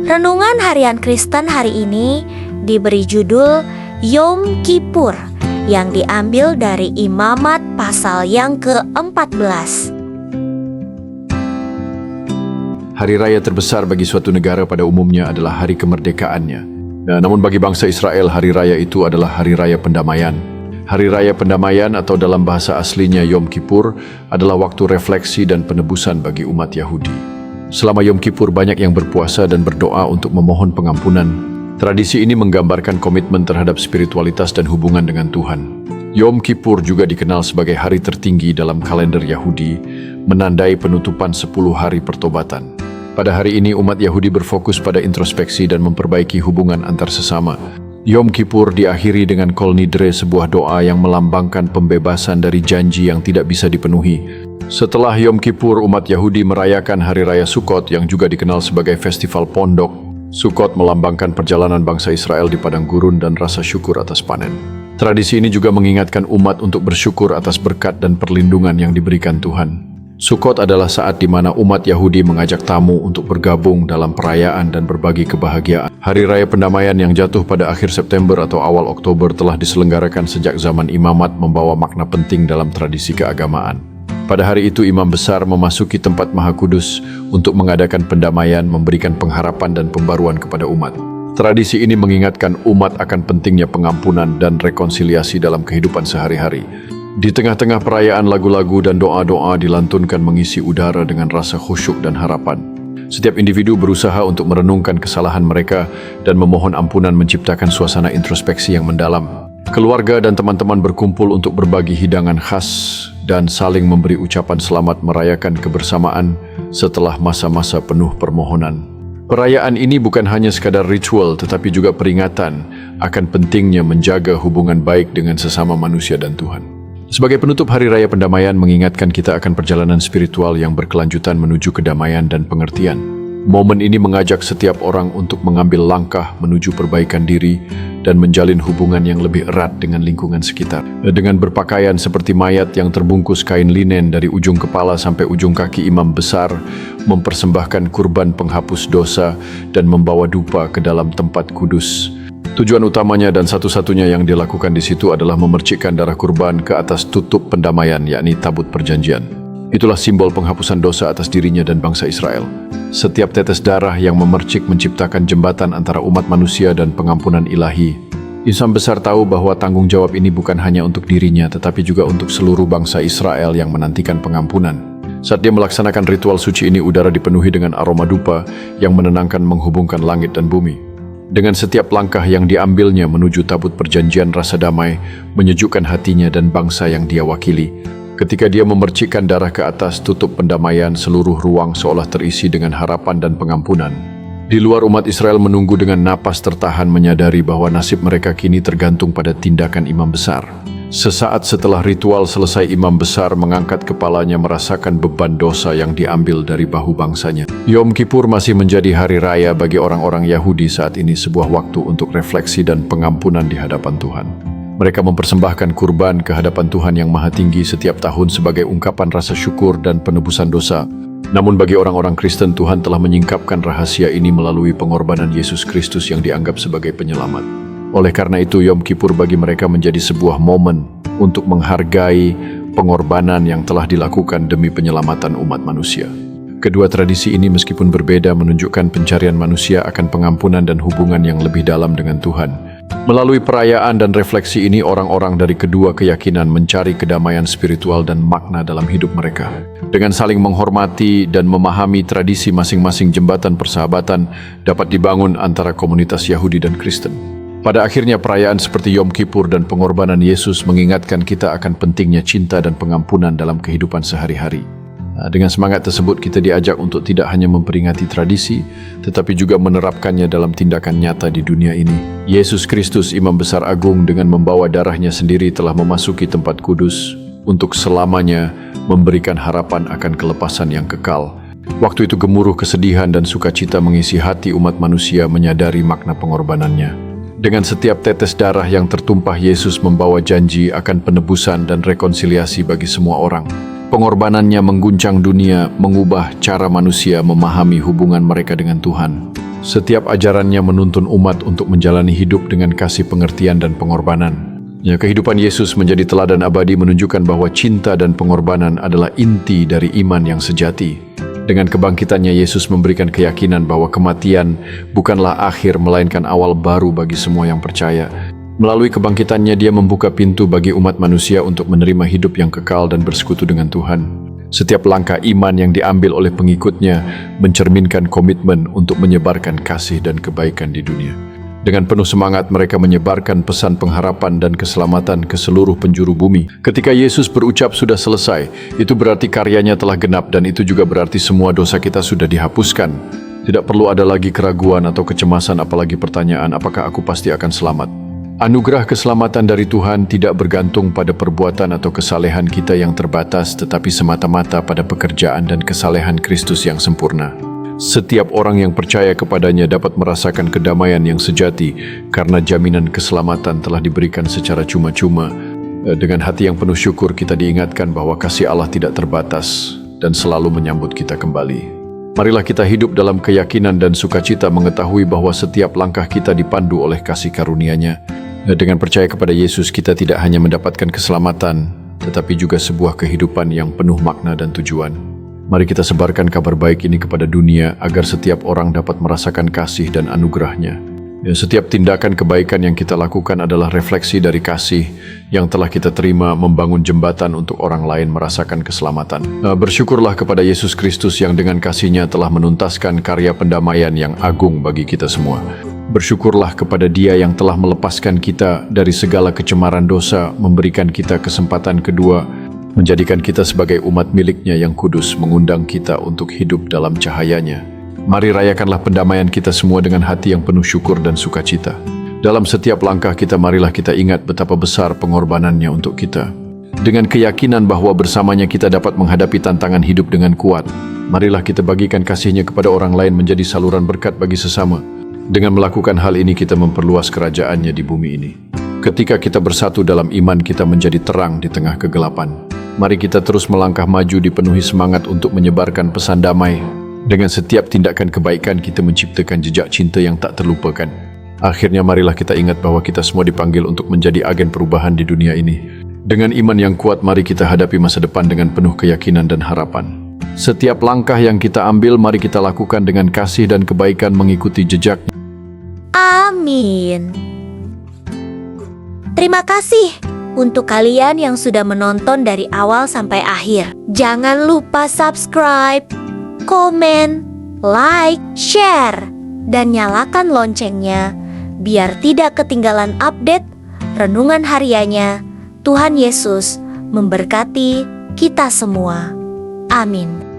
Renungan Harian Kristen hari ini diberi judul Yom Kippur yang diambil dari Imamat pasal yang ke-14. Hari raya terbesar bagi suatu negara pada umumnya adalah hari kemerdekaannya. Namun bagi bangsa Israel, hari raya itu adalah hari raya pendamaian. Hari raya pendamaian atau dalam bahasa aslinya Yom Kippur adalah waktu refleksi dan penebusan bagi umat Yahudi. Selama Yom Kippur banyak yang berpuasa dan berdoa untuk memohon pengampunan. Tradisi ini menggambarkan komitmen terhadap spiritualitas dan hubungan dengan Tuhan. Yom Kippur juga dikenal sebagai hari tertinggi dalam kalender Yahudi, menandai penutupan 10 hari pertobatan. Pada hari ini umat Yahudi berfokus pada introspeksi dan memperbaiki hubungan antar sesama. Yom Kippur diakhiri dengan Kol Nidre, sebuah doa yang melambangkan pembebasan dari janji yang tidak bisa dipenuhi. Setelah Yom Kippur, umat Yahudi merayakan Hari Raya Sukkot yang juga dikenal sebagai Festival Pondok. Sukkot melambangkan perjalanan bangsa Israel di padang gurun dan rasa syukur atas panen. Tradisi ini juga mengingatkan umat untuk bersyukur atas berkat dan perlindungan yang diberikan Tuhan. Sukkot adalah saat di mana umat Yahudi mengajak tamu untuk bergabung dalam perayaan dan berbagi kebahagiaan. Hari Raya Pendamaian yang jatuh pada akhir September atau awal Oktober telah diselenggarakan sejak zaman Imamat, membawa makna penting dalam tradisi keagamaan. Pada hari itu imam besar memasuki tempat Maha Kudus untuk mengadakan pendamaian, memberikan pengharapan dan pembaruan kepada umat. Tradisi ini mengingatkan umat akan pentingnya pengampunan dan rekonsiliasi dalam kehidupan sehari-hari. Di tengah-tengah perayaan, lagu-lagu dan doa-doa dilantunkan mengisi udara dengan rasa khusyuk dan harapan. Setiap individu berusaha untuk merenungkan kesalahan mereka dan memohon ampunan, menciptakan suasana introspeksi yang mendalam. Keluarga dan teman-teman berkumpul untuk berbagi hidangan khas dan saling memberi ucapan selamat, merayakan kebersamaan setelah masa-masa penuh permohonan. Perayaan ini bukan hanya sekadar ritual, tetapi juga peringatan akan pentingnya menjaga hubungan baik dengan sesama manusia dan Tuhan. Sebagai penutup, Hari Raya Pendamaian mengingatkan kita akan perjalanan spiritual yang berkelanjutan menuju kedamaian dan pengertian. Momen ini mengajak setiap orang untuk mengambil langkah menuju perbaikan diri dan menjalin hubungan yang lebih erat dengan lingkungan sekitar. Dengan berpakaian seperti mayat yang terbungkus kain linen dari ujung kepala sampai ujung kaki, imam besar mempersembahkan kurban penghapus dosa dan membawa dupa ke dalam tempat kudus. Tujuan utamanya dan satu-satunya yang dilakukan di situ adalah memercikkan darah kurban ke atas tutup pendamaian, yakni tabut perjanjian. Itulah simbol penghapusan dosa atas dirinya dan bangsa Israel. Setiap tetes darah yang memercik menciptakan jembatan antara umat manusia dan pengampunan ilahi. Imam besar tahu bahwa tanggung jawab ini bukan hanya untuk dirinya, tetapi juga untuk seluruh bangsa Israel yang menantikan pengampunan. Saat dia melaksanakan ritual suci ini, udara dipenuhi dengan aroma dupa yang menenangkan, menghubungkan langit dan bumi. Dengan setiap langkah yang diambilnya menuju tabut perjanjian, rasa damai menyejukkan hatinya dan bangsa yang dia wakili. Ketika dia memercikkan darah ke atas tutup pendamaian, seluruh ruang seolah terisi dengan harapan dan pengampunan. Di luar, umat Israel menunggu dengan napas tertahan, menyadari bahwa nasib mereka kini tergantung pada tindakan imam besar. Sesaat setelah ritual selesai, imam besar mengangkat kepalanya merasakan beban dosa yang diambil dari bahu bangsanya. Yom Kippur masih menjadi hari raya bagi orang-orang Yahudi saat ini, sebuah waktu untuk refleksi dan pengampunan di hadapan Tuhan. Mereka mempersembahkan kurban ke hadapan Tuhan yang Maha Tinggi setiap tahun sebagai ungkapan rasa syukur dan penebusan dosa. Namun bagi orang-orang Kristen, Tuhan telah menyingkapkan rahasia ini melalui pengorbanan Yesus Kristus yang dianggap sebagai penyelamat. Oleh karena itu, Yom Kippur bagi mereka menjadi sebuah momen untuk menghargai pengorbanan yang telah dilakukan demi penyelamatan umat manusia. Kedua tradisi ini meskipun berbeda menunjukkan pencarian manusia akan pengampunan dan hubungan yang lebih dalam dengan Tuhan. Melalui perayaan dan refleksi ini, orang-orang dari kedua keyakinan mencari kedamaian spiritual dan makna dalam hidup mereka. Dengan saling menghormati dan memahami tradisi masing-masing, jembatan persahabatan dapat dibangun antara komunitas Yahudi dan Kristen. Pada akhirnya, perayaan seperti Yom Kippur dan pengorbanan Yesus mengingatkan kita akan pentingnya cinta dan pengampunan dalam kehidupan sehari-hari. Dengan semangat tersebut, kita diajak untuk tidak hanya memperingati tradisi, tetapi juga menerapkannya dalam tindakan nyata di dunia ini. Yesus Kristus, Imam Besar Agung, dengan membawa darahnya sendiri telah memasuki tempat kudus untuk selamanya memberikan harapan akan kelepasan yang kekal. Waktu itu gemuruh kesedihan dan sukacita mengisi hati umat manusia menyadari makna pengorbanannya. Dengan setiap tetes darah yang tertumpah, Yesus membawa janji akan penebusan dan rekonsiliasi bagi semua orang. Pengorbanannya mengguncang dunia, mengubah cara manusia memahami hubungan mereka dengan Tuhan. Setiap ajarannya menuntun umat untuk menjalani hidup dengan kasih pengertian dan pengorbanan. Ya, kehidupan Yesus menjadi teladan abadi menunjukkan bahwa cinta dan pengorbanan adalah inti dari iman yang sejati. Dengan kebangkitannya, Yesus memberikan keyakinan bahwa kematian bukanlah akhir melainkan awal baru bagi semua yang percaya. Melalui kebangkitannya, Dia membuka pintu bagi umat manusia untuk menerima hidup yang kekal dan bersekutu dengan Tuhan. Setiap langkah iman yang diambil oleh pengikutnya mencerminkan komitmen untuk menyebarkan kasih dan kebaikan di dunia. Dengan penuh semangat, mereka menyebarkan pesan pengharapan dan keselamatan ke seluruh penjuru bumi. Ketika Yesus berucap sudah selesai, itu berarti karyanya telah genap, dan itu juga berarti semua dosa kita sudah dihapuskan. Tidak perlu ada lagi keraguan atau kecemasan, apalagi pertanyaan, apakah aku pasti akan selamat? Anugerah keselamatan dari Tuhan tidak bergantung pada perbuatan atau kesalehan kita yang terbatas, tetapi semata-mata pada pekerjaan dan kesalehan Kristus yang sempurna. Setiap orang yang percaya kepadanya dapat merasakan kedamaian yang sejati karena jaminan keselamatan telah diberikan secara cuma-cuma. Dengan hati yang penuh syukur, kita diingatkan bahwa kasih Allah tidak terbatas dan selalu menyambut kita kembali. Marilah kita hidup dalam keyakinan dan sukacita mengetahui bahwa setiap langkah kita dipandu oleh kasih karunia-Nya. Dengan percaya kepada Yesus, kita tidak hanya mendapatkan keselamatan, tetapi juga sebuah kehidupan yang penuh makna dan tujuan. Mari kita sebarkan kabar baik ini kepada dunia agar setiap orang dapat merasakan kasih dan anugerah-Nya. Setiap tindakan kebaikan yang kita lakukan adalah refleksi dari kasih yang telah kita terima, membangun jembatan untuk orang lain merasakan keselamatan. Bersyukurlah kepada Yesus Kristus yang dengan kasih-Nya telah menuntaskan karya pendamaian yang agung bagi kita semua. Bersyukurlah kepada Dia yang telah melepaskan kita dari segala kecemaran dosa, memberikan kita kesempatan kedua, menjadikan kita sebagai umat milik-Nya yang kudus, mengundang kita untuk hidup dalam cahaya-Nya. Mari rayakanlah pendamaian kita semua dengan hati yang penuh syukur dan sukacita. Dalam setiap langkah kita, marilah kita ingat betapa besar pengorbanan-Nya untuk kita. Dengan keyakinan bahwa bersamanya kita dapat menghadapi tantangan hidup dengan kuat, marilah kita bagikan kasih-Nya kepada orang lain menjadi saluran berkat bagi sesama. Dengan melakukan hal ini, kita memperluas kerajaan-Nya di bumi ini. Ketika kita bersatu dalam iman, kita menjadi terang di tengah kegelapan. Mari kita terus melangkah maju dipenuhi semangat untuk menyebarkan pesan damai. Dengan setiap tindakan kebaikan, kita menciptakan jejak cinta yang tak terlupakan. Akhirnya, marilah kita ingat bahwa kita semua dipanggil untuk menjadi agen perubahan di dunia ini. Dengan iman yang kuat, mari kita hadapi masa depan dengan penuh keyakinan dan harapan. Setiap langkah yang kita ambil, mari kita lakukan dengan kasih dan kebaikan mengikuti jejak-Nya. Amin. Terima kasih untuk kalian yang sudah menonton dari awal sampai akhir. Jangan lupa subscribe, komen, like, share, dan nyalakan loncengnya biar tidak ketinggalan update renungan hariannya. Tuhan Yesus memberkati kita semua. Amin.